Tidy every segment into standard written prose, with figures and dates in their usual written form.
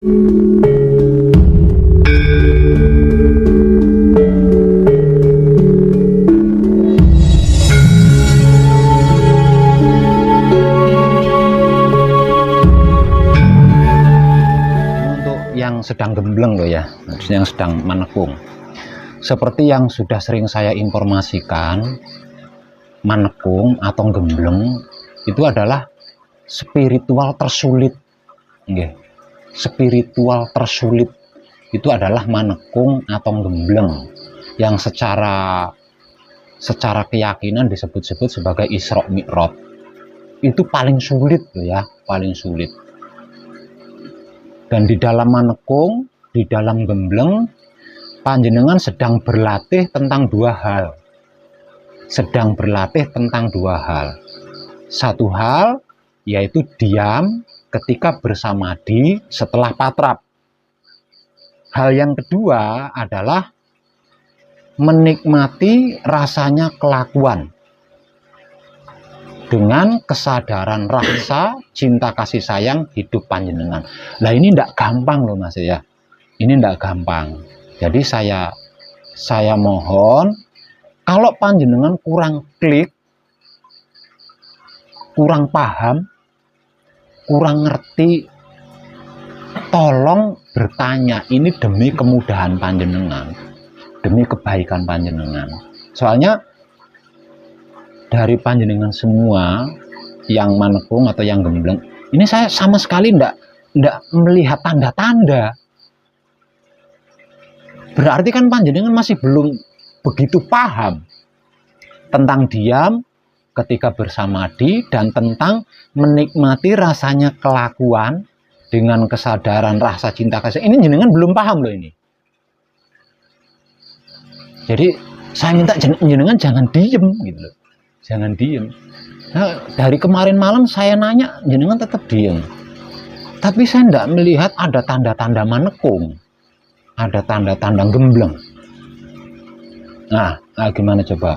Yang sedang gembleng loh ya, yang sedang manekung. Seperti yang sudah sering saya informasikan, manekung atau gembleng itu adalah spiritual tersulit. Spiritual tersulit itu adalah manekung atau gembleng yang secara keyakinan disebut-sebut sebagai Isra Mi'raj. Itu paling sulit loh ya, paling sulit. Dan di dalam manekung, di dalam gembleng, panjenengan sedang berlatih tentang dua hal. Sedang berlatih tentang dua hal. Satu hal yaitu diam ketika bersamadi setelah patrap. Hal yang kedua adalah menikmati rasanya kelakuan dengan kesadaran rasa cinta kasih sayang hidup panjenengan. Nah ini tidak gampang loh mas ya, ini tidak gampang. Jadi saya mohon, kalau panjenengan kurang klik, kurang paham, kurang ngerti, tolong bertanya. Ini demi kemudahan panjenengan, demi kebaikan panjenengan. Soalnya dari panjenengan semua yang manekung atau yang gembleng, ini saya sama sekali tidak melihat tanda-tanda. Berarti kan panjenengan masih belum begitu paham tentang diam ketika bersamadi dan tentang menikmati rasanya kelakuan dengan kesadaran rasa cinta kasih. Ini jenengan belum paham loh ini. Jadi saya minta jenengan jangan diem gitu loh. Jangan diem. Nah, dari kemarin malam saya nanya, jenengan tetap diem. Tapi saya tidak melihat ada tanda-tanda manekung, ada tanda-tanda gembleng. Nah, gimana coba?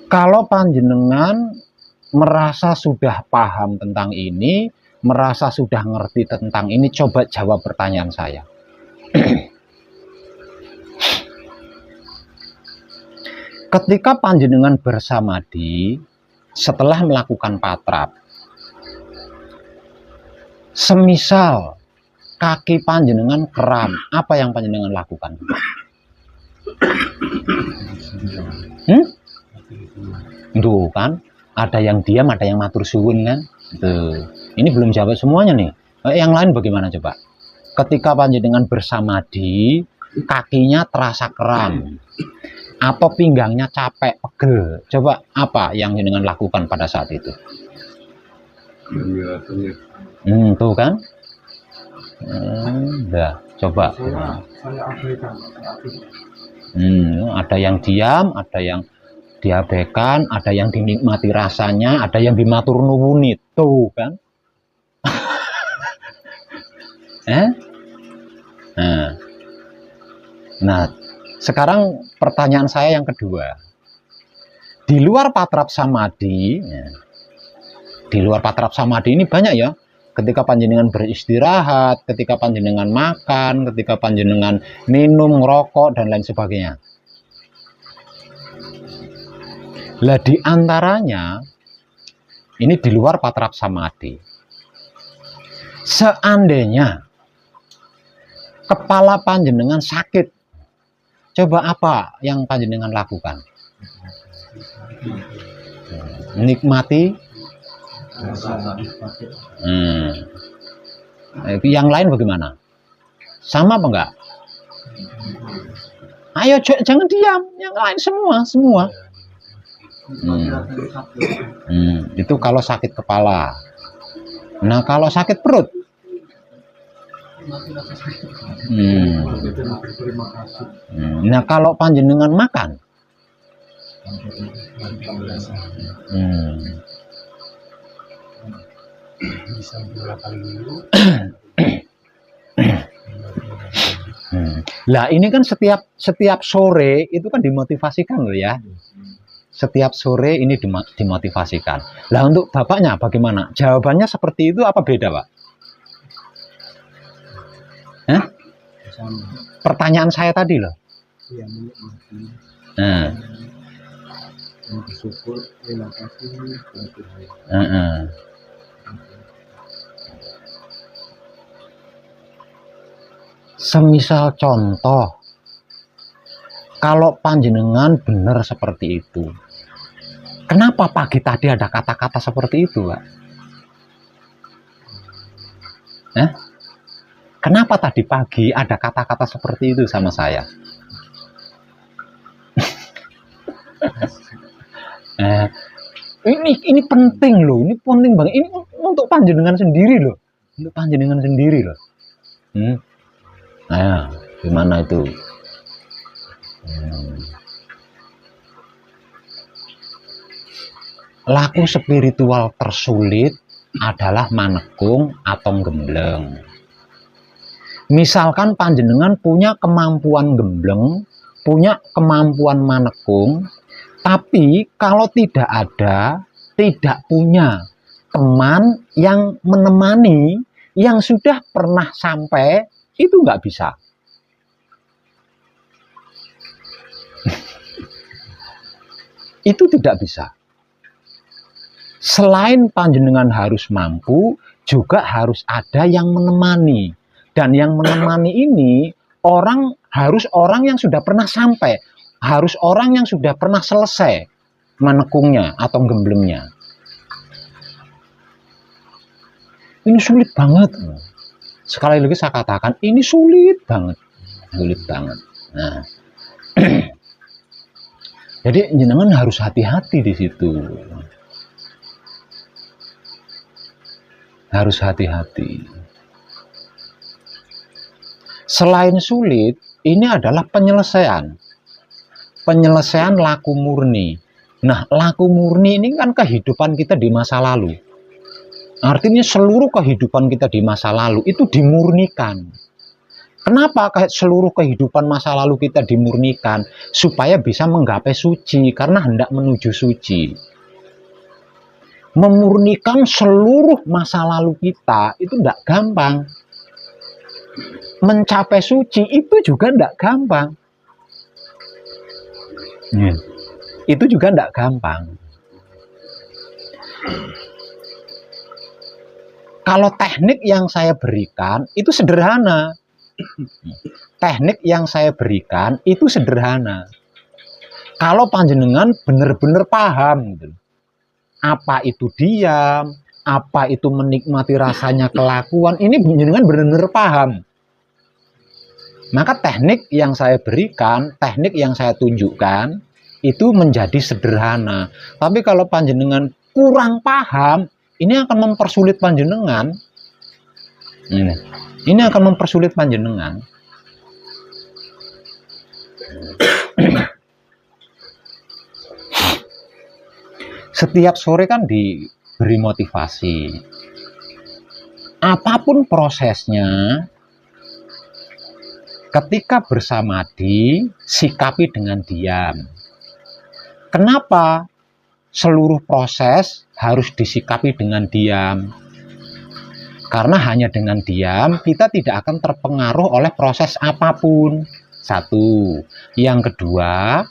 Kalau panjenengan merasa sudah paham tentang ini, merasa sudah ngerti tentang ini, coba jawab pertanyaan saya. Ketika panjenengan bersamadi setelah melakukan patrap, semisal kaki panjenengan kram, apa yang panjenengan lakukan? Tuh kan, ada yang diam, ada yang matur suwun kan. Tuh. Ini belum jawab semuanya nih. Yang lain bagaimana coba? Ketika panjenengan bersamadi, kakinya terasa kram, atau pinggangnya capek, pegel. Coba apa yang jenengan lakukan pada saat itu? Tuh kan? Udah, coba. Ada yang diam, ada yang diabaikan, ada yang dinikmati rasanya, ada yang dimatur nuwuni. Tuh kan? Nah, sekarang pertanyaan saya yang kedua. Di luar patrap samadhi, di luar patrap samadhi ini banyak ya. Ketika panjenengan beristirahat, ketika panjenengan makan, ketika panjenengan minum, ngerokok, dan lain sebagainya. Lah di antaranya, ini di luar patrap samadhi. Seandainya kepala panjenengan sakit, coba apa yang panjenengan lakukan? Nikmati. Yang lain bagaimana? Sama apa enggak? Ayo jangan diam, yang lain semua. Itu kalau sakit kepala. Nah kalau sakit perut, nah kalau panjenengan makan, Lah ini kan setiap sore itu kan dimotivasikan loh ya. setiap sore ini dimotivasikan. Lah untuk bapaknya bagaimana? Jawabannya seperti itu apa beda, Pak? Hah? Sama. Pertanyaan saya tadi loh. Iya, menikmati. Nah. Dan bersyukur, terima kasih Tuhan. Semisal contoh, kalau panjenengan benar seperti itu, kenapa pagi tadi ada kata-kata seperti itu, Pak? Kenapa tadi pagi ada kata-kata seperti itu sama saya? Ini penting loh, ini penting banget. Ini untuk panjenengan sendiri loh, untuk panjenengan sendiri loh. Nah, gimana itu? Laku spiritual tersulit adalah manekung atau gembleng. Misalkan panjenengan punya kemampuan gembleng, punya kemampuan manekung, tapi kalau tidak punya teman yang menemani, yang sudah pernah sampai, itu nggak bisa. Itu tidak bisa. Selain panjenengan harus mampu, juga harus ada yang menemani. Dan yang menemani ini harus orang yang sudah pernah sampai, harus orang yang sudah pernah selesai manekungnya atau gemblengnya. Ini sulit banget. Sekali lagi saya katakan, ini sulit banget. Sulit banget. Nah, jadi jenengan harus hati-hati di situ. Harus hati-hati. Selain sulit, ini adalah penyelesaian. Penyelesaian laku murni. Nah, laku murni ini kan kehidupan kita di masa lalu. Artinya seluruh kehidupan kita di masa lalu itu dimurnikan. Kenapa seluruh kehidupan masa lalu kita dimurnikan? Supaya bisa menggapai suci, karena hendak menuju suci. Memurnikan seluruh masa lalu kita itu tidak gampang. Mencapai suci itu juga tidak gampang. Itu juga tidak gampang. Kalau teknik yang saya berikan itu sederhana. Teknik yang saya berikan itu sederhana. Kalau panjenengan benar-benar paham gitu. Apa itu diam, apa itu menikmati rasanya kelakuan, ini jenengan benar-benar paham. Maka teknik yang saya berikan, teknik yang saya tunjukkan, itu menjadi sederhana. Tapi kalau panjenengan kurang paham, ini akan mempersulit panjenengan. Ini akan mempersulit panjenengan. Setiap sore kan diberi motivasi. Apapun prosesnya, ketika bersamadi, sikapi dengan diam. Kenapa seluruh proses harus disikapi dengan diam? Karena hanya dengan diam, kita tidak akan terpengaruh oleh proses apapun. Satu. Yang kedua,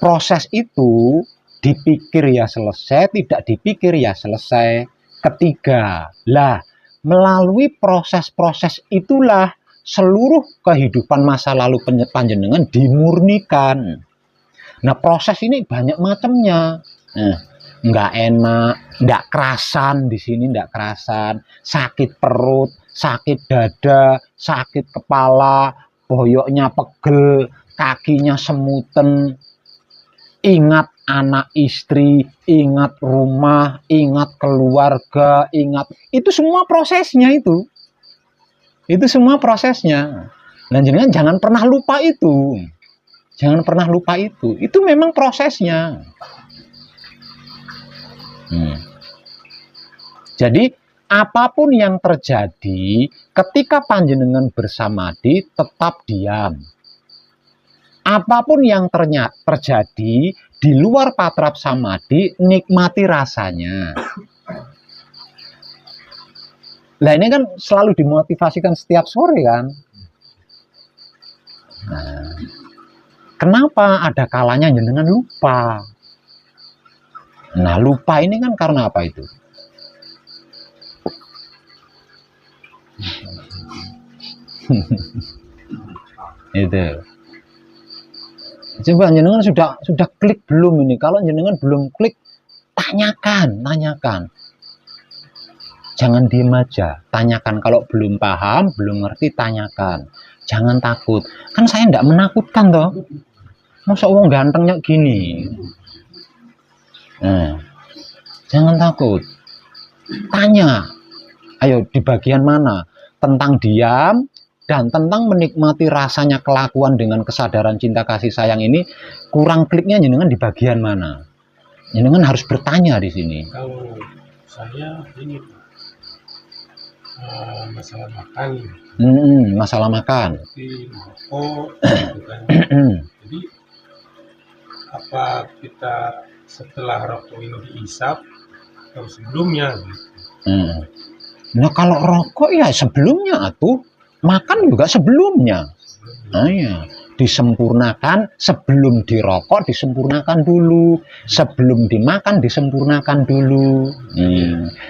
proses itu dipikir ya selesai, tidak dipikir ya selesai. Ketiga, melalui proses-proses itulah seluruh kehidupan masa lalu panjenengan dimurnikan. Nah, proses ini banyak macamnya. Nggak enak, nggak kerasan di sini, nggak kerasan. Sakit perut, sakit dada, sakit kepala, boyoknya pegel, kakinya semuten. Ingat anak istri, ingat rumah, ingat keluarga, ingat. Itu semua prosesnya itu. Itu semua prosesnya. Dan jangan pernah lupa itu. Jangan pernah lupa itu. Itu memang prosesnya. Jadi, apapun yang terjadi, ketika panjenengan bersamadi, tetap diam. apapun yang terjadi di luar patrap samadhi, nikmati rasanya. Nah ini kan selalu dimotivasikan setiap sore kan. Nah, kenapa ada kalanya jenengan lupa? Nah lupa ini kan karena apa itu? Itu. Coba jenengan sudah klik belum ini? Kalau jenengan belum klik, tanyakan. Jangan diem aja, tanyakan. Kalau belum paham, belum ngerti, tanyakan. Jangan takut. Kan saya tidak menakutkan toh. Masa wong gantengnya gini. Nah, jangan takut. Tanya. Ayo di bagian mana? Tentang diam dan tentang menikmati rasanya kelakuan dengan kesadaran cinta kasih sayang ini, kurang kliknya jenengan di bagian mana? Jenengan harus bertanya di sini. Kalau saya ini masalah makan. Masalah makan. Seperti merokok, gitu kan. Jadi apa kita setelah rokok ini diisap atau sebelumnya? Nah kalau rokok ya sebelumnya atuh, makan juga sebelumnya. Nah ya, disempurnakan sebelum dirokok, disempurnakan dulu. Sebelum dimakan, disempurnakan dulu.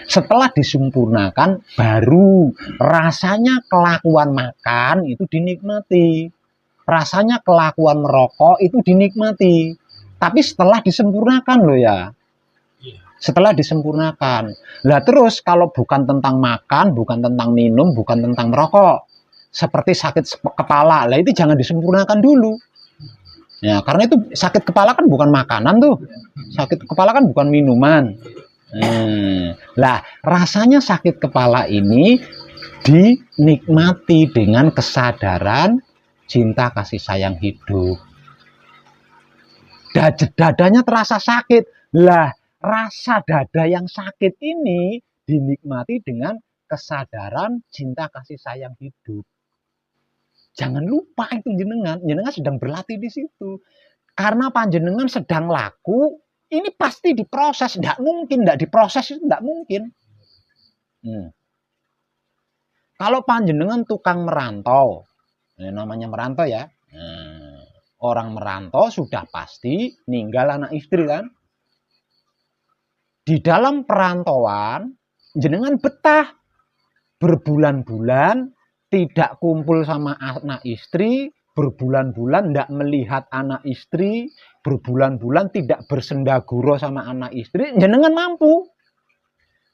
Setelah disempurnakan, baru rasanya kelakuan makan itu dinikmati. Rasanya kelakuan merokok itu dinikmati. Tapi setelah disempurnakan loh ya. Setelah disempurnakan. Lah terus kalau bukan tentang makan, bukan tentang minum, bukan tentang merokok, seperti sakit kepala, lah itu jangan disempurnakan dulu. Ya, karena itu sakit kepala kan bukan makanan tuh. Sakit kepala kan bukan minuman. Lah, rasanya sakit kepala ini dinikmati dengan kesadaran cinta kasih sayang hidup. Dadanya terasa sakit. Lah, rasa dada yang sakit ini dinikmati dengan kesadaran cinta kasih sayang hidup. Jangan lupa itu jenengan sedang berlatih di situ. Karena panjenengan sedang laku, ini pasti diproses, tidak mungkin tidak diproses itu tidak mungkin. Kalau panjenengan tukang merantau, namanya merantau ya, orang merantau sudah pasti ninggal anak istri kan. Di dalam perantauan, jenengan betah berbulan-bulan tidak kumpul sama anak istri, berbulan-bulan tidak melihat anak istri, berbulan-bulan tidak bersendaguro sama anak istri, jenengan mampu.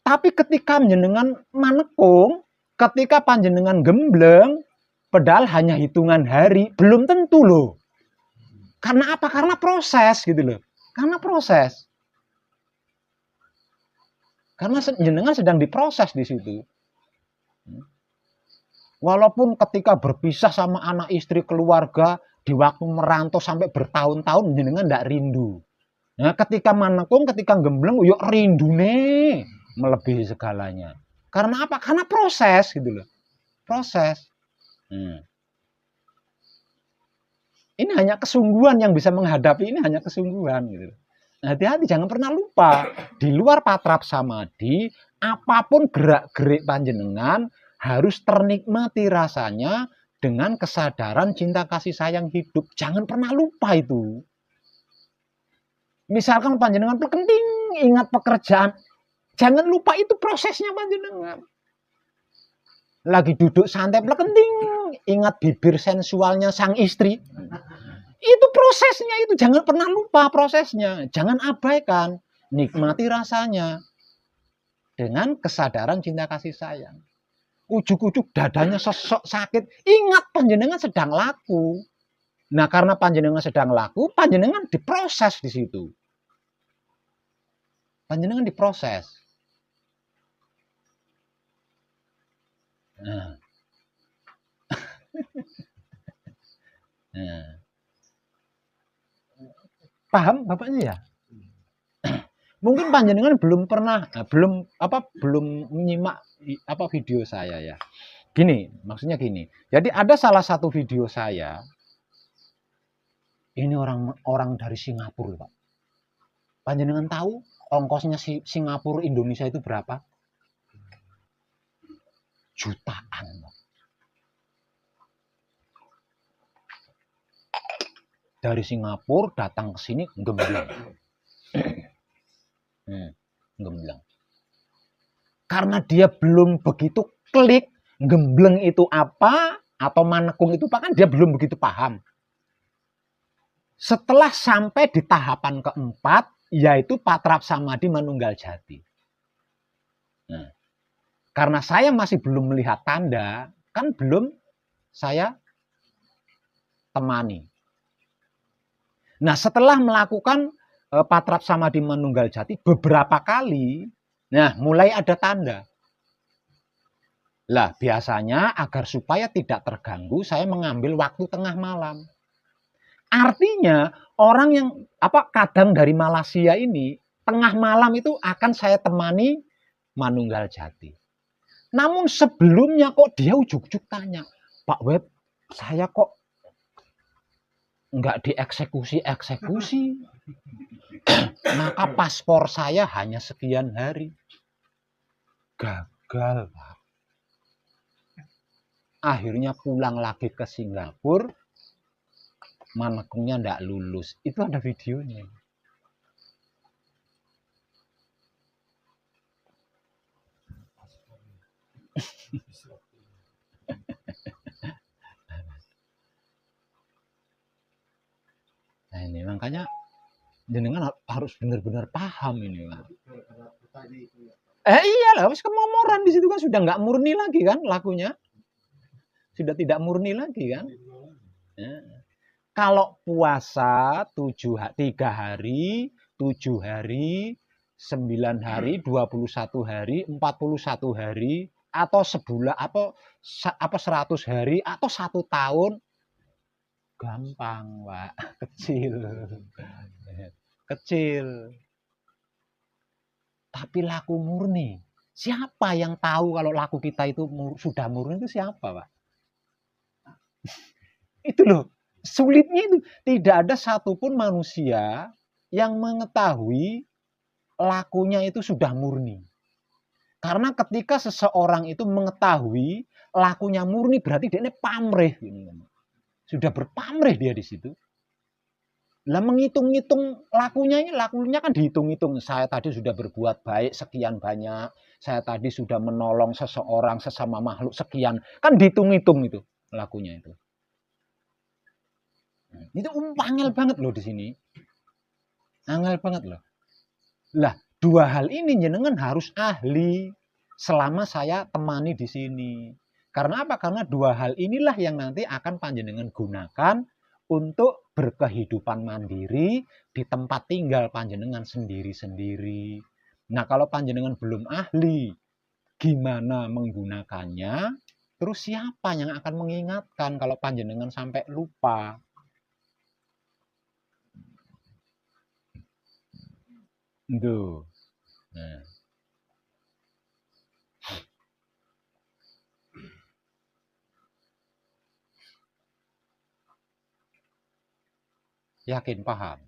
Tapi ketika jenengan manekung, ketika panjenengan gembleng, padahal hanya hitungan hari, belum tentu loh. Karena apa? Karena proses gitu loh. Karena proses. Karena jenengan sedang diproses di situ. Walaupun ketika berpisah sama anak istri keluarga, di waktu merantau sampai bertahun-tahun, jenengan tidak rindu. Nah, ketika manekung, ketika gembleng, yuk rindu nih, melebihi segalanya. Karena apa? Karena proses gitu loh. Proses. Ini hanya kesungguhan yang bisa menghadapi, ini hanya kesungguhan gitu. Hati-hati, jangan pernah lupa, di luar patrap samadhi, apapun gerak-gerik panjenengan harus ternikmati rasanya dengan kesadaran cinta kasih sayang hidup. Jangan pernah lupa itu. Misalkan panjenengan penting ingat pekerjaan, jangan lupa itu prosesnya panjenengan. Lagi duduk santai penting ingat bibir sensualnya sang istri. Itu prosesnya itu, jangan pernah lupa prosesnya. Jangan abaikan, nikmati rasanya dengan kesadaran cinta kasih sayang. Ujuk-ujuk dadanya sesok sakit, ingat panjenengan sedang laku. Nah, karena panjenengan sedang laku, panjenengan diproses di situ. Panjenengan diproses. Nah. Paham bapaknya ya? Mungkin panjenengan belum pernah, belum menyimak video saya ya. Gini, maksudnya gini. Jadi ada salah satu video saya Ini orang dari Singapura, Pak. Panjenengan tahu ongkosnya Singapura Indonesia itu berapa? Jutaan, Pak. Dari Singapura datang ke sini gembleng. Gembleng. Karena dia belum begitu klik gembleng itu apa atau manekung itu apa, kan dia belum begitu paham. Setelah sampai di tahapan keempat, yaitu patrap samadhi manunggal jati. Nah, karena saya masih belum melihat tanda, kan belum saya temani. Nah, setelah melakukan patrap samadhi manunggal jati beberapa kali, nah mulai ada tanda. Lah, biasanya agar supaya tidak terganggu, saya mengambil waktu tengah malam. Artinya orang yang kadang dari Malaysia ini tengah malam itu akan saya temani manunggal jati. Namun sebelumnya kok dia ujuk-ujuk tanya, Pak Web, saya kok nggak dieksekusi. Maka paspor saya hanya sekian hari. Gagal, Pak. Akhirnya pulang lagi ke Singapura, manekungnya nggak lulus. Itu ada videonya. Nah ini makanya jenengan harus benar-benar paham ini, Pak. Iyalah, wis kemomoran di situ kan sudah nggak murni lagi kan lakunya. Sudah tidak murni lagi kan. Ya. Kalau puasa 3 hari, 7 hari, 9 hari, 21 hari, 41 hari, atau sebulan, apa 100 hari, atau 1 tahun, gampang, Pak. Kecil. Kecil. Tapi laku murni. Siapa yang tahu kalau laku kita itu sudah murni itu siapa, Pak? Itu loh. Sulitnya itu. Tidak ada satupun manusia yang mengetahui lakunya itu sudah murni. Karena ketika seseorang itu mengetahui lakunya murni, berarti dia ini pamrih. Sudah berpamrih dia di situ. Lah menghitung-hitung lakunya kan dihitung-hitung. Saya tadi sudah berbuat baik sekian banyak. Saya tadi sudah menolong seseorang, sesama makhluk sekian. Kan dihitung-hitung itu lakunya itu. Itu angel banget loh di sini. Angel banget loh. Lah, 2 hal ini jenengan harus ahli selama saya temani di sini. Karena apa? Karena 2 hal inilah yang nanti akan panjenengan gunakan untuk berkehidupan mandiri di tempat tinggal panjenengan sendiri-sendiri. Nah, kalau panjenengan belum ahli gimana menggunakannya, terus siapa yang akan mengingatkan kalau panjenengan sampai lupa? Tuh. Nah. Yakin paham?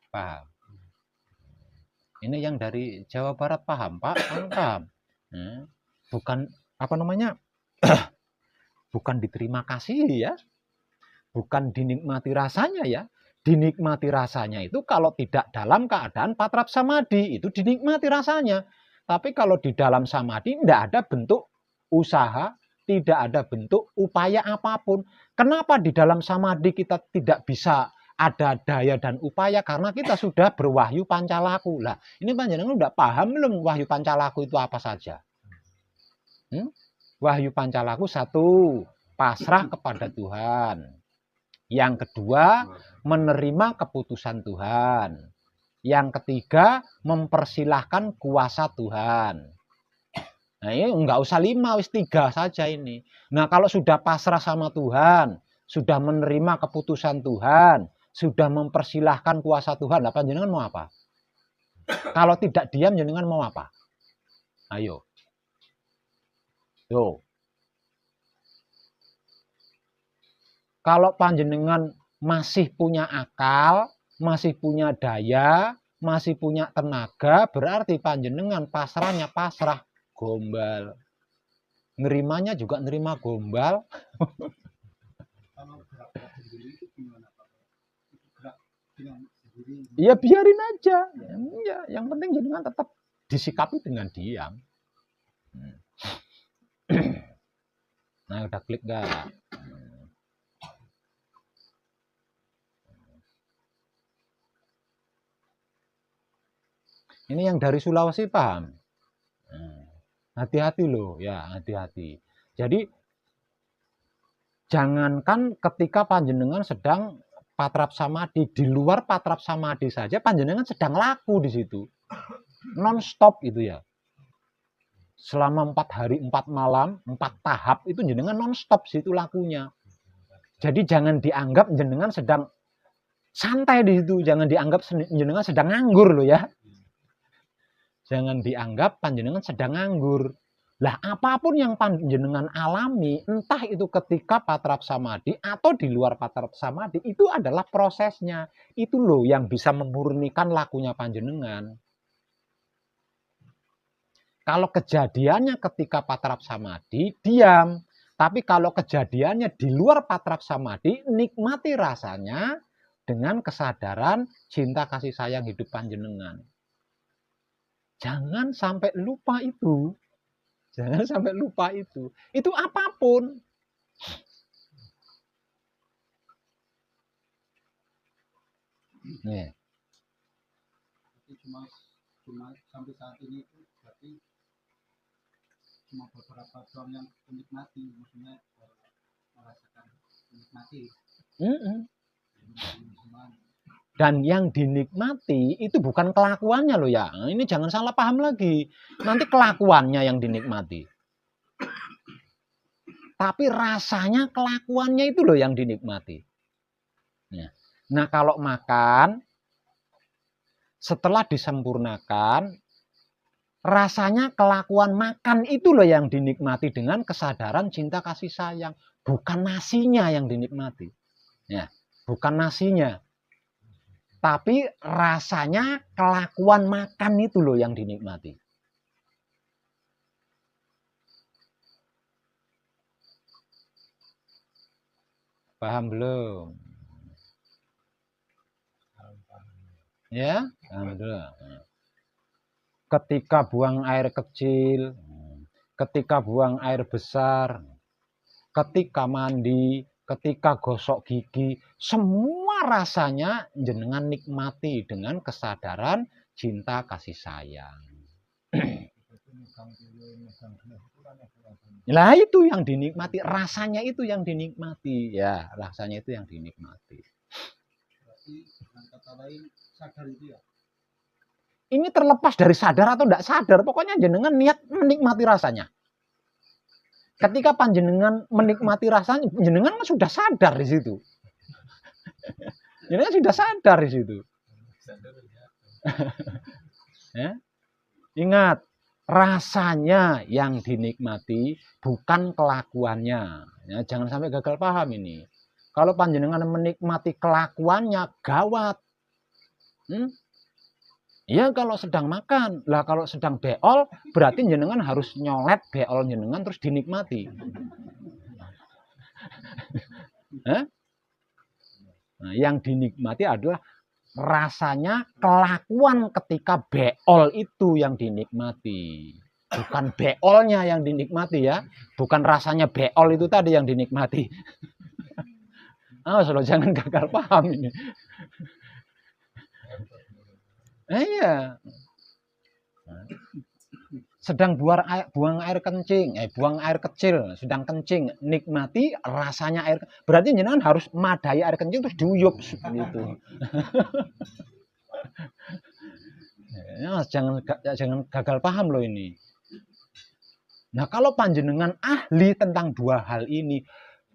Paham. Ini yang dari Jawa Barat paham, Pak? Paham. Bukan apa namanya? Bukan diterima kasih ya. Bukan dinikmati rasanya ya. Dinikmati rasanya itu kalau tidak dalam keadaan patrap samadhi, itu dinikmati rasanya. Tapi kalau di dalam samadhi tidak ada bentuk usaha, tidak ada bentuk upaya apapun. Kenapa di dalam samadhi kita tidak bisa ada daya dan upaya? Karena kita sudah berwahyu pancalaku. Lah, ini panjenengan udah paham belum wahyu pancalaku itu apa saja? Wahyu pancalaku 1, pasrah kepada Tuhan. Yang kedua, menerima keputusan Tuhan. Yang ketiga, mempersilahkan kuasa Tuhan. Nah ini enggak usah 5, wis 3 saja ini. Nah kalau sudah pasrah sama Tuhan, sudah menerima keputusan Tuhan, sudah mempersilahkan kuasa Tuhan, apa jenengan mau apa? Kalau tidak diam, jenengan mau apa? Ayo. Yo. Kalau panjenengan masih punya akal, masih punya daya, masih punya tenaga, berarti panjenengan pasrahnya pasrah gombal. Nerimanya juga nerima gombal. Kalau gerak-gerak sendiri itu gimana Pak? Gerak dengan sendiri. Ya biarin aja. Ya, yang penting jenengan tetap disikapi dengan diam. Nah, udah klik gak? Ini yang dari Sulawesi paham? Hati-hati loh, ya hati-hati. Jadi jangankan ketika panjenengan sedang patrap samadhi, di luar patrap samadhi saja panjenengan sedang laku di situ, non-stop itu ya. Selama 4 hari 4 malam 4 tahap itu jenengan non-stop situ lakunya. Jadi jangan dianggap jenengan sedang santai di situ, jangan dianggap jenengan sedang nganggur loh ya. Jangan dianggap panjenengan sedang nganggur. Lah apapun yang panjenengan alami, entah itu ketika patrap samadhi atau di luar patrap samadhi, itu adalah prosesnya. Itu loh yang bisa memurnikan lakunya panjenengan. Kalau kejadiannya ketika patrap samadhi, diam. Tapi kalau kejadiannya di luar patrap samadhi, nikmati rasanya dengan kesadaran cinta kasih sayang hidup panjenengan. Jangan sampai lupa itu. Jangan sampai lupa itu. Itu apapun. Nih. Cuma sampai saat ini itu berarti cuma beberapa doang yang menikmati, maksudnya merasakan menikmati. Dan yang dinikmati itu bukan kelakuannya loh ya. Ini jangan salah paham lagi. Nanti kelakuannya yang dinikmati. Tapi rasanya kelakuannya itu loh yang dinikmati. Nah kalau makan, setelah disempurnakan, rasanya kelakuan makan itu loh yang dinikmati dengan kesadaran cinta kasih sayang. Bukan nasinya yang dinikmati. Ya, bukan nasinya. Tapi rasanya kelakuan makan itu loh yang dinikmati. Paham belum? Ya, alhamdulillah. Ketika buang air kecil, ketika buang air besar, ketika mandi, ketika gosok gigi, semua rasanya jenengan nikmati dengan kesadaran cinta kasih sayang. Nah itu yang dinikmati, rasanya itu yang dinikmati, ya rasanya itu yang dinikmati. Berarti dengan kata lain sadar itu ya. Ini terlepas dari sadar atau tidak sadar, pokoknya jenengan niat menikmati rasanya. Ketika panjenengan menikmati rasanya, jenengan sudah sadar di situ. Jenengan sudah sadar di situ. Ya? Ingat, rasanya yang dinikmati, bukan kelakuannya. Ya, jangan sampai gagal paham ini. Kalau panjenengan menikmati kelakuannya, gawat. Ya kalau sedang makan, lah kalau sedang beol, berarti jenengan harus nyolet beol jenengan terus dinikmati. Nah, yang dinikmati adalah rasanya kelakuan ketika beol itu yang dinikmati. Bukan beolnya yang dinikmati ya. Bukan rasanya beol itu tadi yang dinikmati. Awas loh, jangan gagal paham ini. Iya. Sedang buang air kencing, buang air kecil, sedang kencing, nikmati rasanya air. Berarti jenengan harus madai air kencing terus diuyup gitu. Ya, jangan gagal paham loh ini. Nah, kalau panjenengan ahli tentang dua hal ini,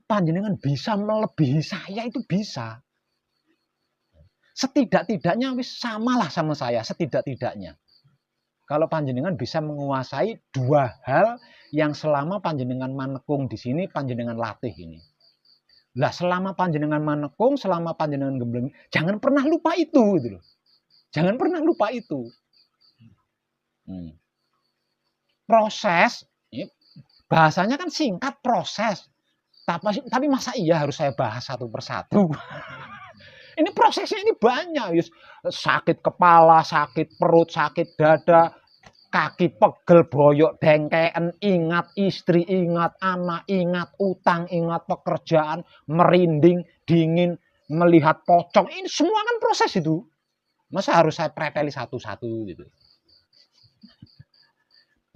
panjenengan bisa melebihi saya itu bisa. Setidak-tidaknya wis samalah sama saya, setidak-tidaknya. Kalau panjenengan bisa menguasai dua hal yang selama panjenengan manekung di sini, panjenengan latih ini. Lah selama panjenengan manekung, selama panjenengan gembleng, jangan pernah lupa itu gitu loh. Jangan pernah lupa itu. Proses, bahasanya kan singkat, proses. Tapi masa iya harus saya bahas satu persatu? Ini prosesnya ini banyak. Sakit kepala, sakit perut, sakit dada, kaki pegel, boyok, dengkeen, ingat istri, ingat anak, ingat utang, ingat pekerjaan, merinding, dingin, melihat pocong. Ini semua kan proses itu. Masa harus saya preteli satu-satu gitu.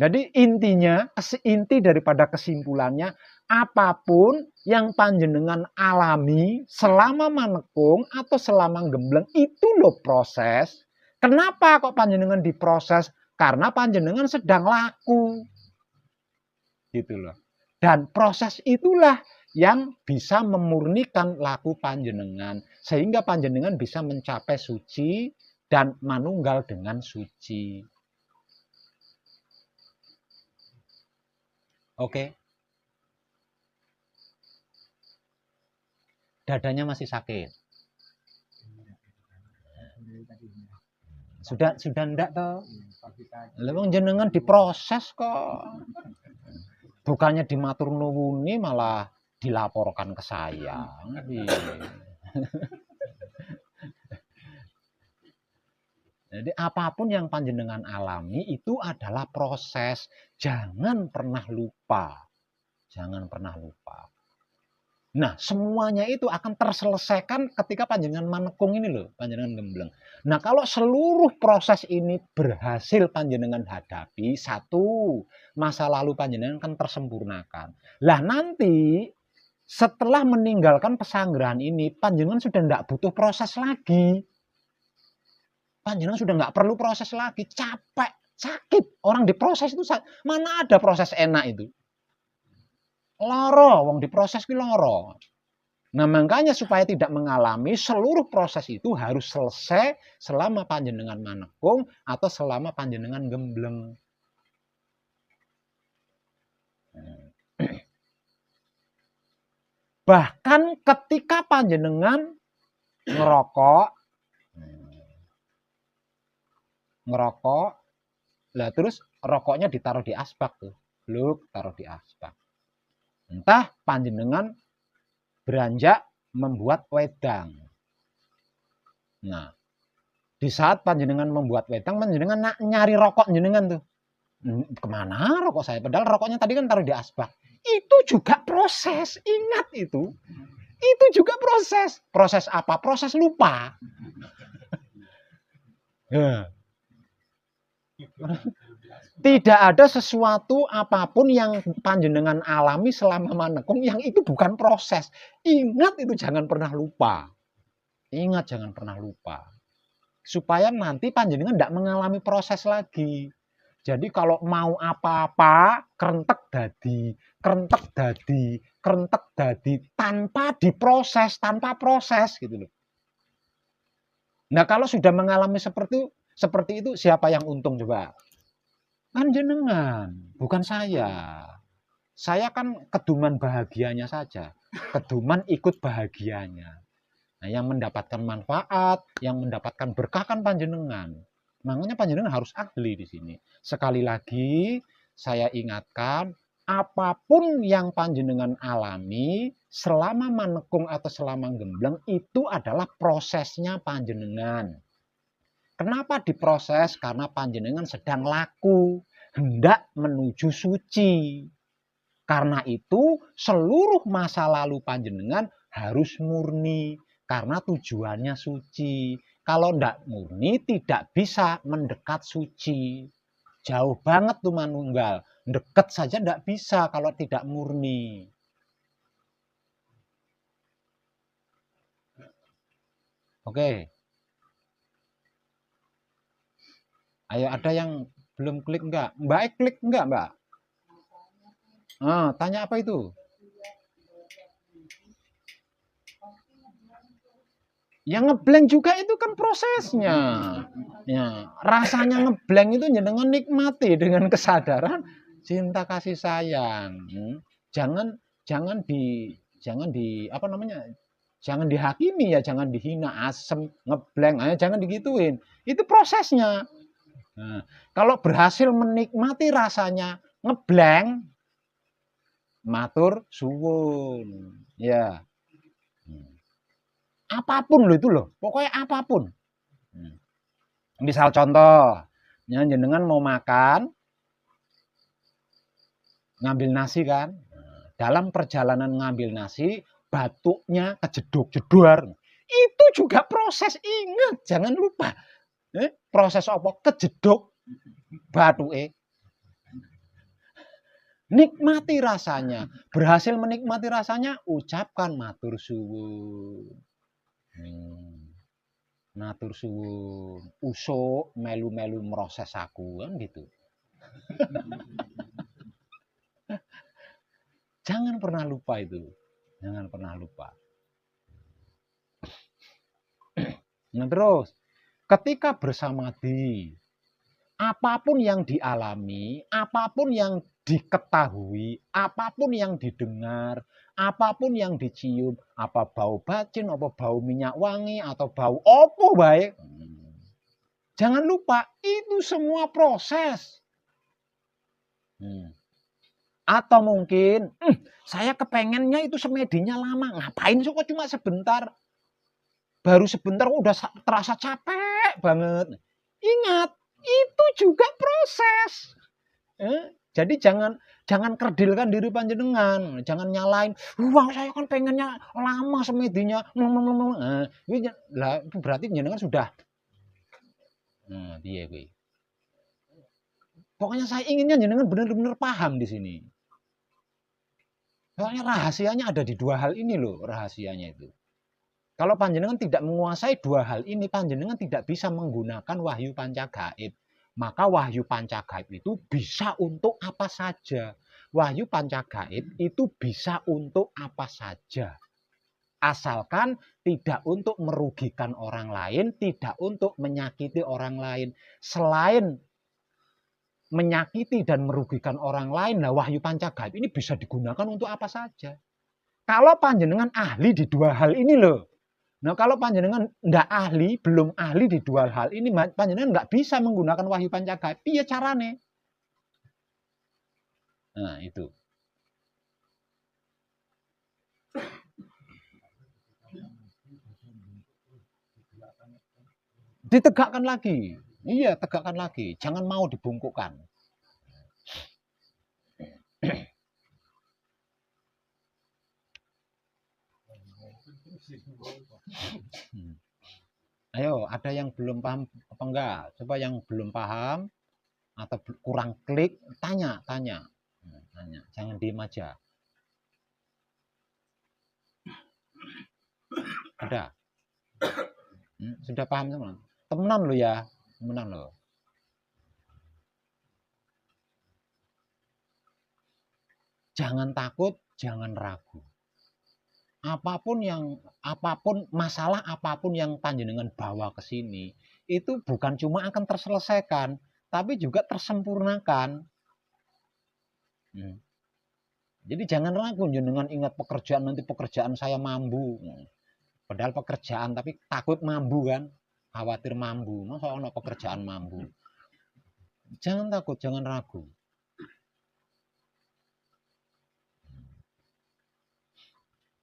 Jadi intinya, inti daripada kesimpulannya, apapun yang panjenengan alami selama manekung atau selama gembleng, itu loh proses. Kenapa kok panjenengan diproses? Karena panjenengan sedang laku. Gitu loh. Dan proses itulah yang bisa memurnikan laku panjenengan. Sehingga panjenengan bisa mencapai suci dan manunggal dengan suci. Oke. Dadanya masih sakit. Sudah enggak toh? Lewang jenengan diproses kok. Bukannya dimatur nuwuni malah dilaporkan ke saya. Jadi apapun yang panjenengan alami itu adalah proses. Jangan pernah lupa. Jangan pernah lupa. Nah, semuanya itu akan terselesaikan ketika panjenengan manekung ini loh, panjenengan gembleng. Nah, kalau seluruh proses ini berhasil panjenengan hadapi, satu, masa lalu panjenengan kan tersempurnakan. Lah nanti setelah meninggalkan pesanggrahan ini, panjenengan sudah tidak butuh proses lagi. Panjenengan sudah nggak perlu proses lagi, capek, sakit. Orang diproses itu mana ada proses enak itu? Loro, wong diproses ki loro. Nah, makanya supaya tidak mengalami seluruh proses itu harus selesai selama panjenengan manekung atau selama panjenengan gembleng. Bahkan ketika panjenengan ngerokok, lah terus rokoknya ditaruh di asbak tuh, taruh di asbak. Entah panjenengan beranjak membuat wedang. Nah, di saat panjenengan membuat wedang, panjenengan nyari rokok jenengan tuh. Kemana rokok saya? Padahal rokoknya tadi kan taruh di asbak. Itu juga proses, ingat itu. Itu juga proses. Proses apa? Proses lupa. Tidak ada sesuatu apapun yang panjenengan alami selama manekung yang itu bukan proses. Ingat itu, jangan pernah lupa. Ingat, jangan pernah lupa. Supaya nanti panjenengan tidak mengalami proses lagi. Jadi kalau mau apa-apa, kerentek dadi, tanpa diproses, tanpa proses gitu loh. Nah, kalau sudah mengalami seperti itu, siapa yang untung coba? Kan jenengan, bukan saya. Saya kan keduman bahagianya saja. Keduman ikut bahagianya. Nah, yang mendapatkan manfaat, yang mendapatkan berkah kan panjenengan. Makanya panjenengan harus ahli di sini. Sekali lagi, saya ingatkan, apapun yang panjenengan alami selama manekung atau selama gembleng itu adalah prosesnya panjenengan. Kenapa diproses? Karena panjenengan sedang laku, hendak menuju suci. Karena itu seluruh masa lalu panjenengan harus murni. Karena tujuannya suci. Kalau tidak murni tidak bisa mendekat suci. Jauh banget tuh manunggal. Dekat saja tidak bisa kalau tidak murni. Oke. Ayo, ada yang belum klik enggak? Mbak klik enggak, Mbak? Tanya apa itu? Yang ngeblank juga itu kan prosesnya. Ya, rasanya ngeblank itu jenengan nikmati dengan kesadaran cinta kasih sayang. Jangan jangan jangan dihakimi ya, jangan dihina, asem, ngeblank, jangan digituin. Itu prosesnya. Nah, kalau berhasil menikmati rasanya ngeblank, matur suwun. Ya. Apapun loh itu loh, pokoknya apapun. Misal contoh, jenengan mau makan, ngambil nasi kan, dalam perjalanan ngambil nasi, batuknya kejeduk-jedor. Itu juga proses, ingat, jangan lupa. Proses apa? Kejeduk batuke. Nikmati rasanya. Berhasil menikmati rasanya, ucapkan matur suwun. Matur suwun. Usuk melu-melu meroses aku kan gitu. Jangan pernah lupa itu. Jangan pernah lupa. Nah terus, ketika bersamadhi, apapun yang dialami, apapun yang diketahui, apapun yang didengar, apapun yang dicium, apa bau bacin, apa bau minyak wangi, atau bau opo baik. Jangan lupa, itu semua proses. Atau mungkin, saya kepengennya itu semedinya lama. Ngapain kok cuma sebentar? Baru sebentar udah terasa capek banget. Ingat, itu juga proses. Jadi jangan kerdilkan diri panjenengan, jangan nyalain. Wah, saya kan pengennya lama semedinya. Itu berarti jenengan sudah. Piye kuwi? Pokoknya saya inginnya jenengan benar-benar paham di sini. Soalnya rahasianya ada di dua hal ini loh, rahasianya itu. Kalau panjenengan tidak menguasai dua hal ini, panjenengan tidak bisa menggunakan wahyu pancagaib. Maka wahyu pancagaib itu bisa untuk apa saja. Wahyu pancagaib itu bisa untuk apa saja. Asalkan tidak untuk merugikan orang lain, tidak untuk menyakiti orang lain. Selain menyakiti dan merugikan orang lain, nah wahyu pancagaib ini bisa digunakan untuk apa saja. Kalau panjenengan ahli di dua hal ini loh. Nah kalau panjenengan nggak ahli, belum ahli di dua hal ini, panjenengan nggak bisa menggunakan wahyu pancagaib. Piye carane? Nah itu. Ditegakkan lagi. Iya, tegakkan lagi. Jangan mau dibungkukkan. Ayo, ada yang belum paham apa enggak? Coba yang belum paham atau kurang klik, tanya. Jangan diem aja. Ada? Sudah paham semua? Temenan lo ya, temenan lo. Jangan takut, jangan ragu. Apapun masalah apapun yang panjenengan bawa ke sini, itu bukan cuma akan terselesaikan, tapi juga tersempurnakan. Jadi jangan ragu, jenengan ingat pekerjaan, nanti pekerjaan saya mambu. Padahal pekerjaan tapi takut mambu kan, khawatir mambu. Masa ono pekerjaan mambu. Jangan takut, jangan ragu.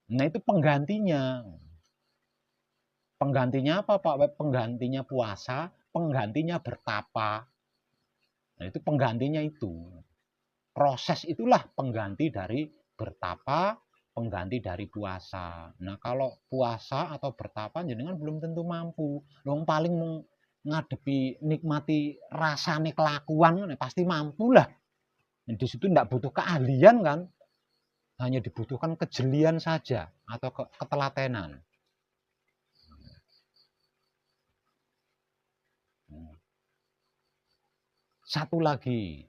Nah itu penggantinya. Penggantinya apa Pak? Penggantinya puasa, penggantinya bertapa. Nah itu penggantinya itu. Proses itulah pengganti dari bertapa, pengganti dari puasa. Nah kalau puasa atau bertapa jenengan belum tentu mampu. Yang paling ngadepi nikmati rasane kelakuan pasti mampu lah. Di situ tidak butuh keahlian kan. Hanya dibutuhkan kejelian saja atau ketelatenan. Satu lagi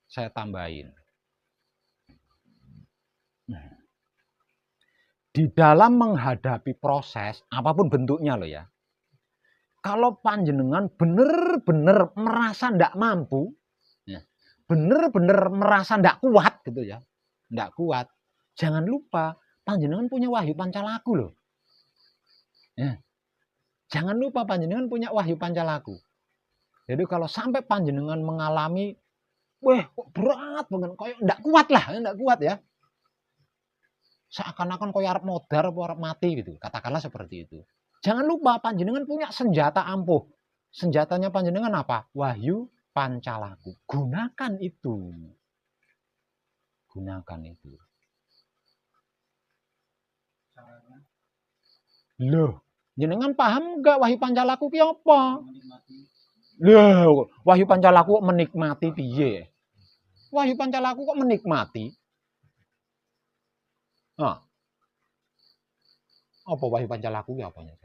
saya tambahin. Di dalam menghadapi proses, apapun bentuknya loh ya. Kalau panjenengan benar-benar merasa tidak mampu, benar-benar merasa tidak kuat gitu ya. Tidak kuat. Jangan lupa, panjenengan punya wahyu pancalaku loh. Ya. Jangan lupa panjenengan punya wahyu pancalaku. Jadi kalau sampai panjenengan mengalami, wah kok berat banget, kayak enggak kuat lah, enggak kuat ya. Seakan-akan kayak arep modar, arep mati gitu. Katakanlah seperti itu. Jangan lupa panjenengan punya senjata ampuh. Senjatanya panjenengan apa? Wahyu pancalaku. Gunakan itu. Gunakan itu. Caranya Loh, jenengan paham enggak wahyu pancalaku ki apa? menikmati Loh, wahyu pancalaku kok menikmati piye? Wahyu pancalaku kok menikmati? Ah. Apa wahyu pancalaku ki apanya?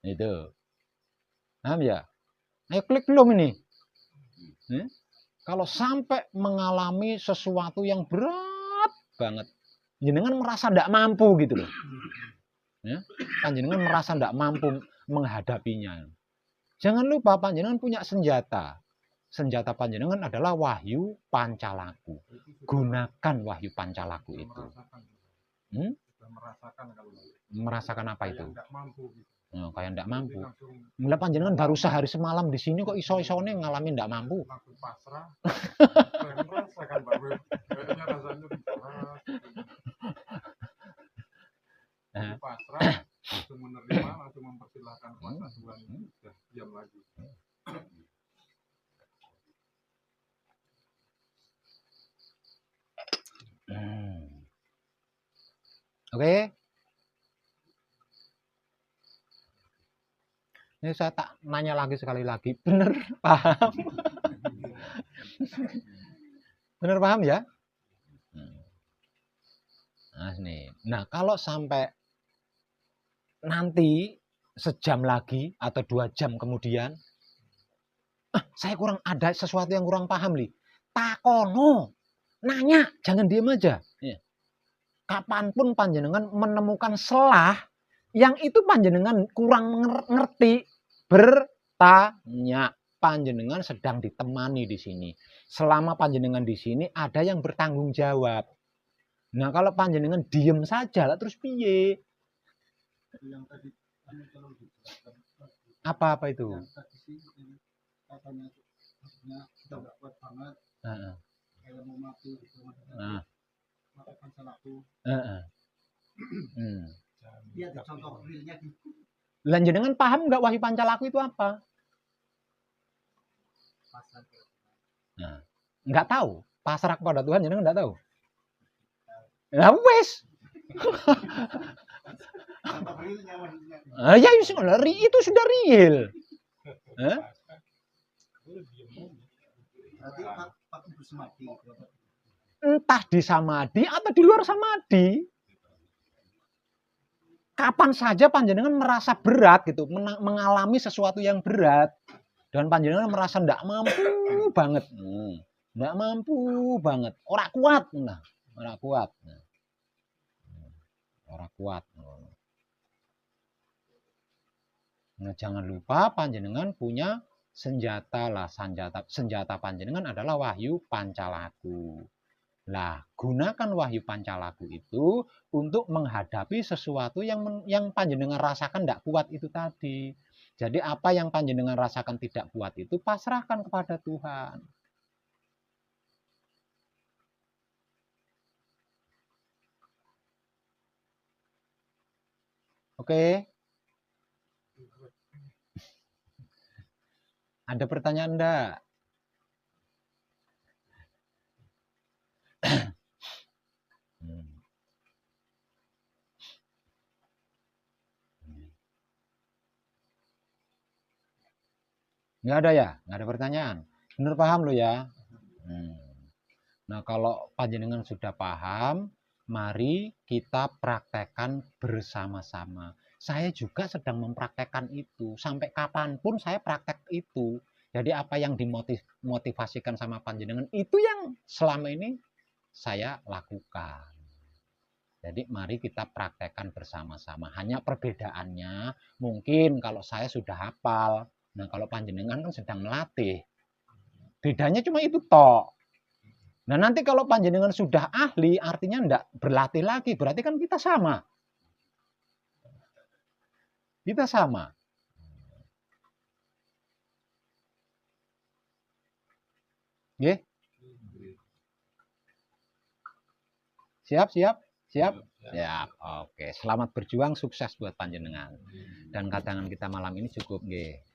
Itu. Paham ya? Ayo klik belum ini? Kalau sampai mengalami sesuatu yang berat banget, jenengan merasa tidak mampu gitu loh. Ya, panjenengan merasa tidak mampu menghadapinya. Jangan lupa panjenengan punya senjata. Senjata panjenengan adalah wahyu pancalaku. Gunakan wahyu pancalaku itu. sudah merasakan kalau Merasakan apa itu? nggak mampu gitu. Kayak tidak mampu. Langsung Mulai panjenengan baru sehari semalam di sini kok iso-isone ngalamin tidak mampu. langsung pasrah. Saya merasakan Pak Wil. Kayaknya rasanya berat. Langsung pasrah, langsung menerima, langsung mempersilahkan kuasa Tuhan itu sudah diam lagi. Oke. Ini saya tak nanya lagi sekali lagi. Bener paham? Bener paham ya? Nah, kalau sampai nanti sejam lagi atau 2 jam kemudian, saya kurang ada sesuatu yang kurang paham nih. Takono, nanya, jangan diem aja. Kapanpun panjenengan menemukan selah yang itu panjenengan kurang ngerti, bertanya. Panjenengan sedang ditemani di sini. Selama panjenengan di sini ada yang bertanggung jawab. Nah, kalau panjenengan diem saja lah terus piye? Yang tadi kalau dijelaskan Apa itu? yang tadi sih katanya maksudnya kita nggak kuat banget kayak mau mati gitu maka pancalaku dia ada contoh realnya gitu. Lan jenengan paham nggak wahyu pancalaku itu apa? Pasrah ke Nggak tahu. Pasrah kepada Tuhan jenengan nggak tahu. Lah wes. contoh realnya maksudnya. Ya itu sudah real. Berarti waktu bersemadi Entah di samadhi atau di luar samadhi. Kapan saja panjenengan merasa berat gitu, mengalami sesuatu yang berat dan panjenengan merasa tidak mampu banget. Tidak mampu banget. Ora kuat. Nah, ora kuat. Ora kuat. Nah, jangan lupa panjenengan punya senjata lah. Senjata panjenengan adalah wahyu pancalaku. Lah, gunakan wahyu pancalaku itu untuk menghadapi sesuatu yang panjenengan rasakan tidak kuat itu tadi. Jadi apa yang panjenengan rasakan tidak kuat itu pasrahkan kepada Tuhan. Oke. Ada pertanyaan enggak? Nggak ada ya? Nggak ada pertanyaan? Bener paham lo ya? Nah, kalau panjenengan sudah paham, mari kita praktekkan bersama-sama. Saya juga sedang mempraktekkan itu. Sampai kapanpun saya praktek itu. Jadi apa yang dimotivasikan sama panjenengan, itu yang selama ini saya lakukan. Jadi mari kita praktekkan bersama-sama. Hanya perbedaannya, mungkin kalau saya sudah hafal. Nah, kalau panjenengan kan sedang melatih. Bedanya cuma itu tok. Nah, nanti kalau panjenengan sudah ahli, artinya ndak berlatih lagi, berarti kan kita sama. Kita sama. Nggih? Siap, siap, siap. Siap. Oke, selamat berjuang, sukses buat panjenengan. Dan kadangan kita malam ini cukup nggih.